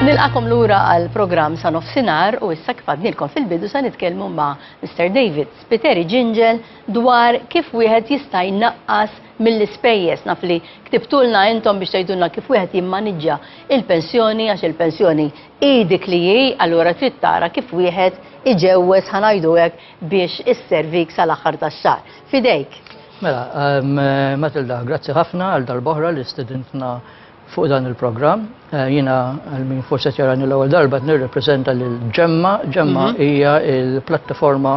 Nilqakom lura għal programm sa nofsinhar u issa kif għadnilkom fil-bidu sa nitkellmu ma' Mr. David Spiteri Ġinġel dwar kif wieħed jista' jnaqqas mill-ispejjeż. Naf li ktibtulna intom biex tgħidulna kif wieħed jimmaniġġja il-pensjoni għax il-pensjoni dik li hi, allura trid tara kif wieħed iġewweż ħanajdu hekk biex isservik sal-aħħar tax-xahar. Fidejk. Mela, Matilda, grazzi ħafna għal dal-boħra li studentna fuq dan il-programm. Jiena għal-min forse jarani l-ewwel darba nirrepreżenta lil-ġemma. Ġemma hija il-plattaforma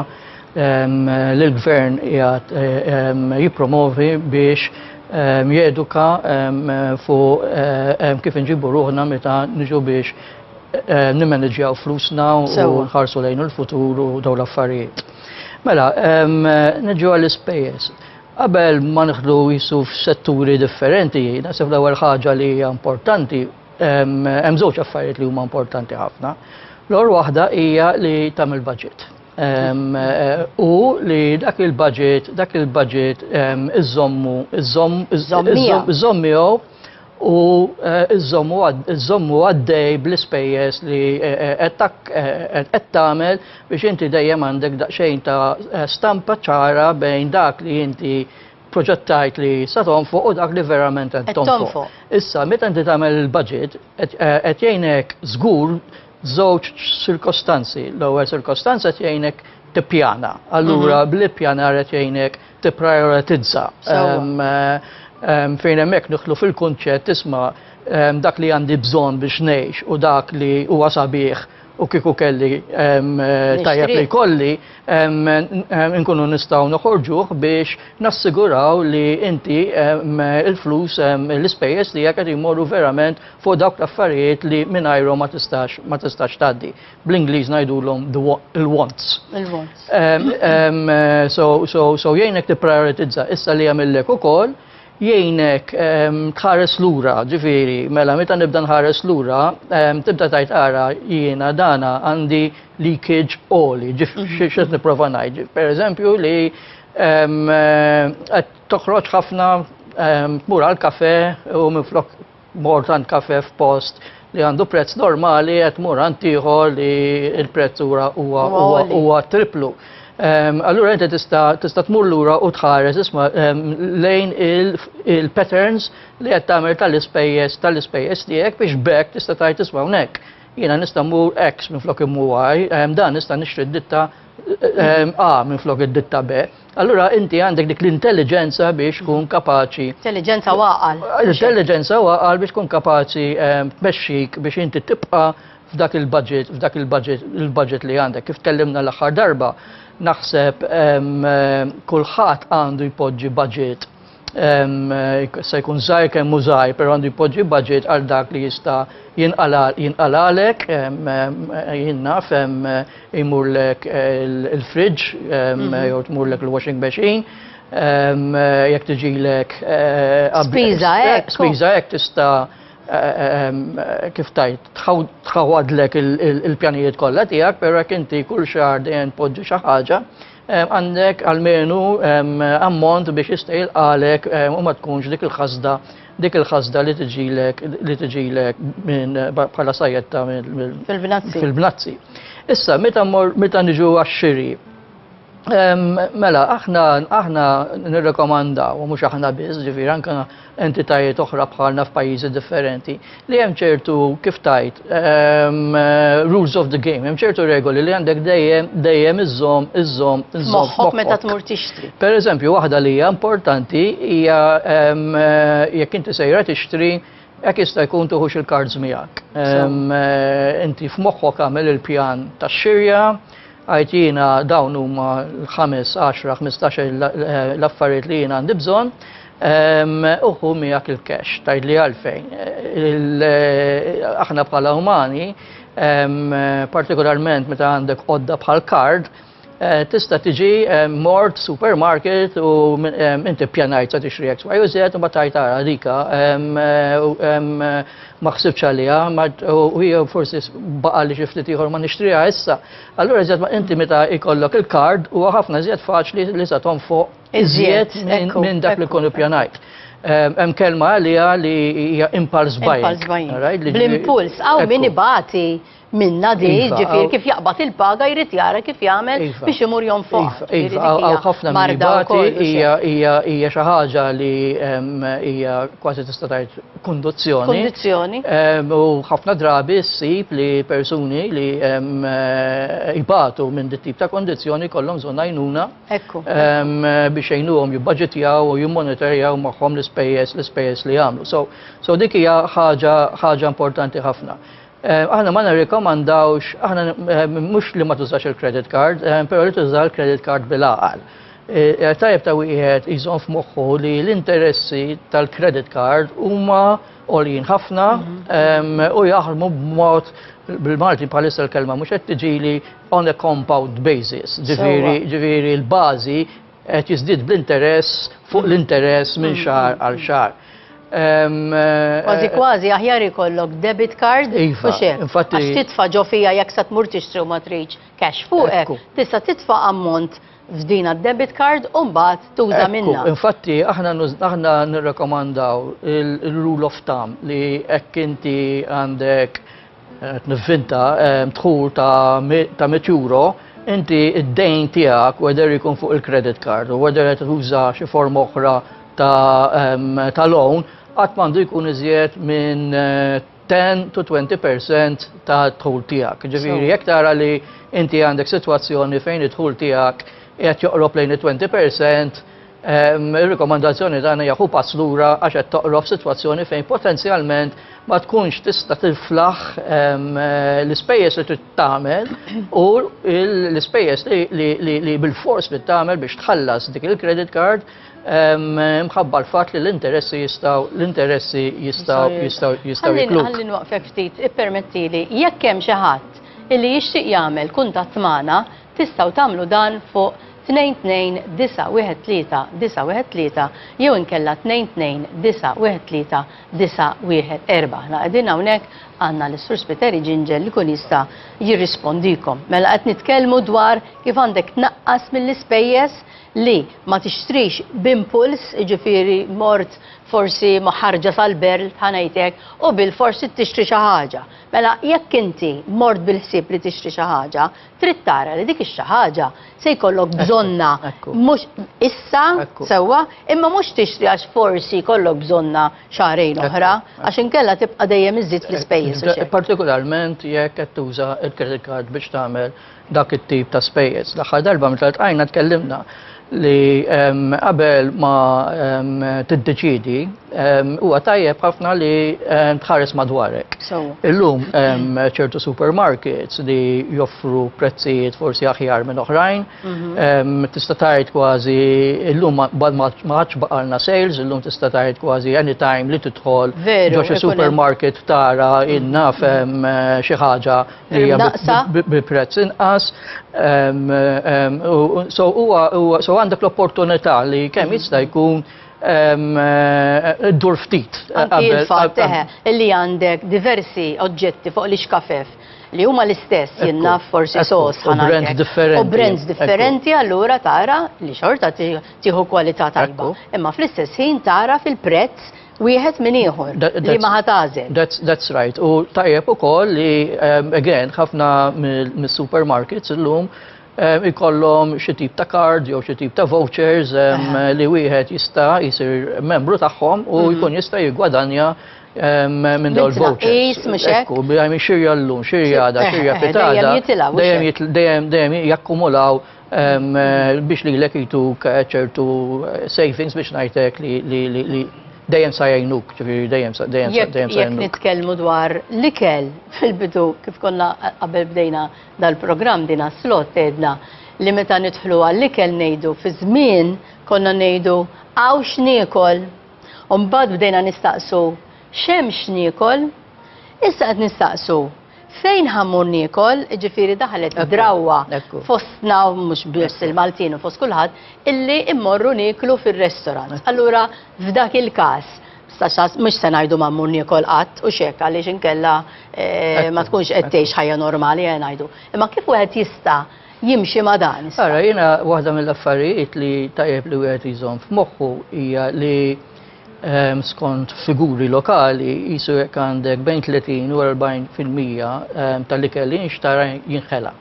li l-gvern jippromovi biex jeduka fuq kif inġibu ruħna meta niġu biex nimmaneġġjaw flusna u nħarsu lejn il-futur u dawn l-affarijiet. Mela, niġu għall-ispejjeż. Qabel ma nieħdu jisu f'setturi differenti, naħseb l-ewwel ħaġa li hija importanti, hemm żewġ affarijiet li huma importanti ħafna. L-ewwel waħda hija li tagħmel budget. U li dak il-budget iżomm miegħu u iżommu għaddej bl-ispejjeż li qed tagħmel biex inti dejjem għandek daqsxejn ta' stampa ċara bejn dak li inti proġettajt li sa tonfoq u dak li verament qed tonfoq. Issa, meta inti tagħmel il-budget qed jgħinek żgur żewġ sirkostanzi. L-ewwel sirkostanza qed jgħinek tippjana. Allura bl-ippjanar qed jgħinek tipprioritizza. Fejn hemmhekk nidħlu fil-kunċett isma' dak li għandi bżonn biex ngħix u dak li huwa sabiħ u kieku kelli tajjeb li jkolli nkunu nistgħu noħorġuh biex nassiguraw li inti il-flus l-ispejjeż li qed jmorru verament fuq dawk l-affarijiet li mingħajrhom ma tistax tgħaddi. Bl-Ingliż ngħidulhom il-wants. So jgħinek tipprioritizza issa li jagħmellek ukoll jgħinek tħares lura, ġifieri, mela meta nibda nħares lura, tibda tajt ara jiena dana għandi leakage oli, x'qed nipprova ngħid. Pereżempju li qed toħroġ ħafna tmur għall-kafè u minflok mort għand kafè f'post li għandu prezz normali qed tmur għand ieħor li l-prezz huwa triplu. Allura inti tista' tmur lura u tħares isma' lejn il-patterns li qed tagħmel tal-ispejjeż tiegħek biex bekk tista' tgħid isma' hawnhekk. Jiena nista' mmur X minflok immur Y, dan nista' nixtri d-ditta A minflok id-ditta B. Allura inti għandek dik l-intelligenza biex tkun kapaċi. Intelligenza waqal. Intelligenza waqal biex tkun kapaċi tmexxik biex inti tibqa' f'dak il-budget li għandek. Kif tkellimna l-aħħar darba, naħseb kulħadd għandu jpoġġi budget se jkun żgħir kemm hu żgħir, però għandu jpoġġi budget għal dak li jista' jinqalalek, jien naf jmurlek il-fridge jew tmurlek il-washing machine, jekk tiġilek spiża hekk tista' kif tajt tħawadlek il-pjanijiet kollha tiegħek, però jekk inti kull xahar dejjem tpoġġi xi ħaġa għandek almenu ammont biex jista' jilqalek u ma tkunx dik il-ħasda li tiġilek minn bħala sajjetta fil-bnazzi. Issa meta niġu għax-xiri. Mela, aħna nirrekomandaw, u mhux aħna biss, ġifieri anke entitajiet oħra bħalna f'pajjiżi differenti, li hemm ċertu kif tajt rules of the game, hemm ċertu regoli li għandek dejjem iżżomm moħħok meta tmur tixtri. Pereżempju, waħda li hija importanti hija jekk inti sejra tixtri jekk jista' jkun tuħux il-cards miegħek. Inti f'moħħok għamel il-pjan tax-xirja, għajtina dawn huma 5, 10, 15 l-affarijiet li jiena għandi bżonn, uħu miegħek il-cash, tgħidli għalfejn. Aħna bħala umani, partikolarment meta għandek għodda bħal card, tista' tiġi mort supermarket u inti pjanajt sa tixri X, Y u Z u ma tajt ara dika ma ħsibx għaliha u hija forsi baqa' li xi ftit ieħor ma nixtriha issa. Allura iżjed inti meta jkollok il-kard huwa ħafna iżjed faċli li sa tonfoq iżjed minn dak li jkun ippjanajt. Hemm kelma għalija li hija impulse buying. Impulse buying. Right? Bl-impuls, għaw min ibati minna di, Iva, ġifir għaw- kif jaqbad il-paga jrid jara kif jagħmel Iva. biex imur jom fuq. Għaw ħafna minibati hija xi ħaġa li hija kważi tista' tgħid kondizzjoni. Kondizzjoni. U ħafna drabi ssib li persuni li ibatu minn dit tip ta' kondizzjoni kollhom bżonn għajnuna Ekku. biex jgħinuhom jibbudgetjaw u jimmonitorjaw magħhom l-ispejjeż li jagħmlu. So dik hija ħaġa importanti ħafna. Aħna ma nirrikomandawx, aħna mhux li ma tużax il-credit card, però li tuża l-credit card bil-għaqal. Tajjeb ta' wieħed iżomm f'moħħu li l-interessi tal-credit card huma għoljin ħafna u jaħdmu b'mod bil-Malti bħalissa l-kelma mhux qed tiġili on a compound basis. Ġifieri l-bażi qed jiżdied bl-interess fuq l-interess minn xahar għal xahar. Kważi aħjar ikollok debit card u xek. Għax titfa' ġo fija jekk sa tmur tixtri u ma tridx cash fuqek, tista' titfa' ammont f'din debit card u mbagħad tuża minnha. Infatti aħna nirrekomandaw il-rule of thumb li hekk inti għandek nivvinta dħul ta' €100, inti id-dejn tiegħek whether ikun fuq il-credit card u whether qed tuża xi forma oħra ta' loan qatt m'għandu jkun iżjed minn 10 to 20% ta' dħul tiegħek. Ġifieri jekk tara li inti għandek sitwazzjoni fejn id-dħul tiegħek qed joqrob lejn 20%, ir-rikomandazzjoni tagħna jaħu pass lura għax qed toqrob sitwazzjoni fejn potenzjalment ma tkunx tista' tiflaħ l-ispejjeż li trid tagħmel u l-ispejjeż li bil-fors li tagħmel biex tħallas dik il-credit card mħabba l-fatt li l-interessi jistgħu jitlu. Ħalli nwaqfek ftit, ippermettili, jekk hemm xi ħadd illi jixtieq jagħmel kuntatt magħna, tistgħu tagħmlu dan fuq 22-913-913 jew inkella 22-913-914. Qegħdin hawnhekk għandna l-Sur Spiteri Ġinġel li kun jista' jirrispondikom. Mela qed nitkellmu dwar kif għandek tnaqqas mill-ispejjeż li ma tixtrix b'impuls, ġifieri mort forsi maħarġa tal-berl ħanajtek u bil-forsi tixtri xi ħaġa. Mela jekk inti mort bil-ħsieb li tixtri xi ħaġa, trid tara li dik ix-xi ħaġa se jkollok bżonna mhux issa sewwa, imma mhux tixtri għax forsi jkollok bżonna xahrejn oħra għax inkella tibqa' dejjem iżid fl-ispejjeż. Partikolarment jekk qed tuża l-credit card biex tagħmel dak it-tip ta' spejjeż. L-aħħar darba meta tqajna tkellimna li qabel ma tiddeċidi huwa tajjeb ħafna li tħares madwarek. Illum ċertu supermarkets li joffru prezzijiet forsi aħjar minn oħrajn, tista' tgħid kważi illum ma ħadx baqalna sales, illum tista' tgħid kważi anytime li tidħol ġo xi supermarket tara innaf xi ħaġa li hija bi prezz inqas. So għandek l-opportunità li kemm jista' jkun dur ftit. Anki il-fatt li għandek diversi oġġetti fuq l-ixkafef li huma l-istess jinnaf forsi sos u brands differenti allura tara li xorta tieħu kwalità tajba. Imma fl-istess ħin tara fil-prezz wieħed minn ieħor li ma ħatażel. That's right. U tajjeb ukoll li again ħafna mis-supermarkets illum ikollhom xi tip ta' card jew xi tip ta' vouchers li wieħed jista' jsir membru tagħhom u jkun jista' jiggwadanja minn dawn il-vouchers. Ekku, bħajmi xirja l-lum, xirja da, xirja pitada, dejjem jakkumulaw biex li l-ek jituk ċertu savings biex najtek li dejjem sa jgħinuk, dejjem sa jgħinuk. Jekk nitkellmu dwar l-ikel fil-bidu kif konna qabel bdejna dal-programm dina slot edna li meta nidħlu għall-ikel ngħidu fi żmien konna ngħidu għaw x'niekol u mbagħad bdejna nistaqsu x'hemm x'niekol, issa qed nistaqsu fejn ħammur niekol, ġifieri daħlet drawwa fostna mhux biss il-Maltin u fost kulħadd illi immorru nieklu fir-restorant. Allura f'dak il-każ mhux se ngħidu ma mmur niekol qatt u xekk għaliex inkella ma tkunx qed tgħix ħajja normali ngħidu. Imma kif wieħed jista' jimxi ma dan? Ara jiena waħda mill-affarijiet li tajjeb li wieħed iżomm f'moħħu hija li skont figuri lokali jisu jekk għandek bejn 30 u 40% tal-ikel li jinxtara jinħela.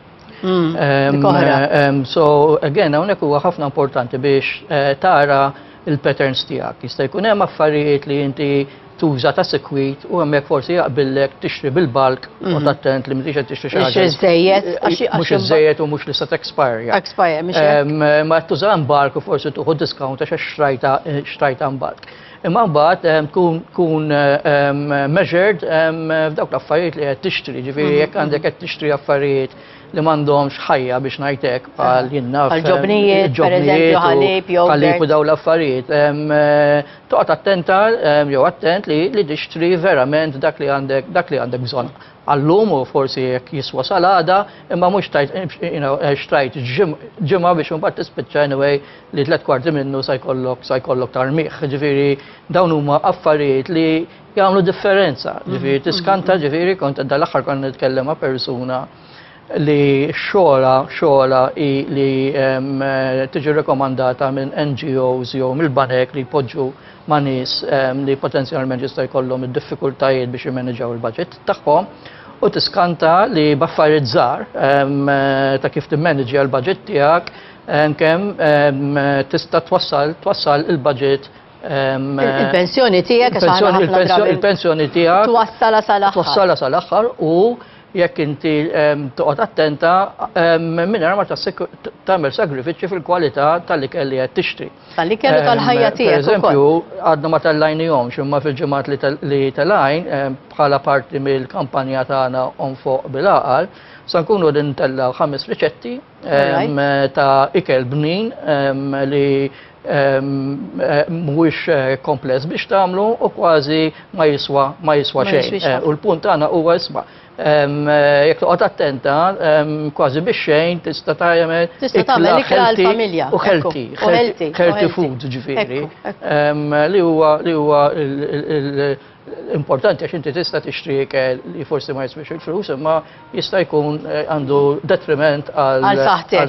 So again, hawnhekk huwa ħafna importanti biex tara il-patterns tiegħek. Jista' jkun hemm affarijiet li inti tuża ta' sekwit u hemmhekk forsi jaqbillek tixtri bil-balk u attent li m'tix qed tixtri xi ħaġa. Mhux iż-żejjed u mhux li se expire. Expire, mhix ma tuża balk u forsi tuħu discount għax xtrajta balk. Imma mbagħad tkun measured f'dawk l-affarijiet li qed tixtri, ġifieri jekk għandek qed tixtri affarijiet li m'għandhomx ħajja biex ngħidlek bħal jinnaf. Ġobnijiet, pereżempju ħalib, ħalib u dawn l-affarijiet. Toqgħod attenta jew attent li tixtri verament dak li għandek bżonn. Għallum u forsi jekk jiswa salada, imma mhux xtrajt ġimgħa biex imbagħad tispiċċa anyway li 3/4 minnu se jkollok tarmieħ. Ġifieri dawn huma affarijiet li jagħmlu differenza. Ġifieri tiskanta ġifieri kont dal-aħħar kont nitkellem ma' persuna li xogħla li tiġi rekomandata minn NGOs jew mill-banek li jpoġġu ma' nies li potenzjalment jista' jkollhom id-diffikultajiet biex jimmanaġġjaw il-budget tagħhom u tiskanta li b'affarijiet żgħar ta' kif timmaneġġja l-budget tiegħek kemm tista' twassal il-budget il-pensjoni tiegħek il-pensjoni tiegħek twassala sal-aħħar u jekk inti toqgħod attenta mingħajr ma tagħmel sagrifiċċji fil-kwalità tal-ikel li qed tixtri. Tal-ikel u tal-ħajja tiegħek. Pereżempju, għadna ma tellajnihomx imma fil-ġimgħat li telajn bħala parti mill-kampanja tagħna on fuq bil-aqal se nkunu din tellaw 5 riċetti ta' ikel bnin li mhuwiex kompless biex tagħmlu u kważi ma jiswa xejn. U l-punt tagħna huwa isma' jekk toqgħod attenta kważi biex xejn tista' tagħmel ikla għall-familja u healthy food ġifieri li huwa importanti għax inti tista' tixtri ikel li forsi ma jiswix il-flus imma jista' jkun għandu detriment għal saħħtek.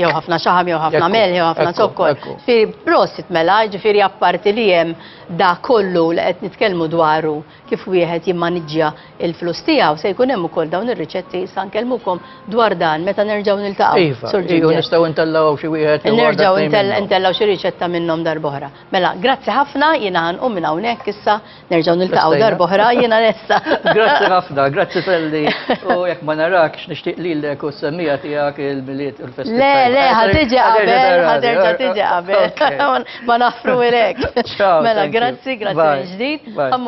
Jew ħafna xaħam, jew ħafna mel, jew ħafna zokkor. Ġifieri prosit mela, ġifieri apparti li hemm da kollu li qed nitkellmu dwaru kif wieħed jimmaniġġja il-flus tiegħu se jkun hemm ukoll dawn ir-riċetti sa nkellmukom dwar dan meta nerġgħu niltaqgħu. Iva, nistgħu ntellgħu xi wieħed. Nerġgħu ntellgħu xi riċetta minnhom darb'oħra. Mela, grazzi ħafna jiena ħanqum minn hawnhekk issa nerġgħu niltaqgħu darb'oħra jiena nessa. Grazzi ħafna, grazzi talli u jekk ma narakx nixtieq lilek u semmija tiegħek il-miliet u l-festival. Le, ħatiġi qabel, ħaterġa' tiġi qabel. Ma nafru ilek. Mela, grazzi ġdid.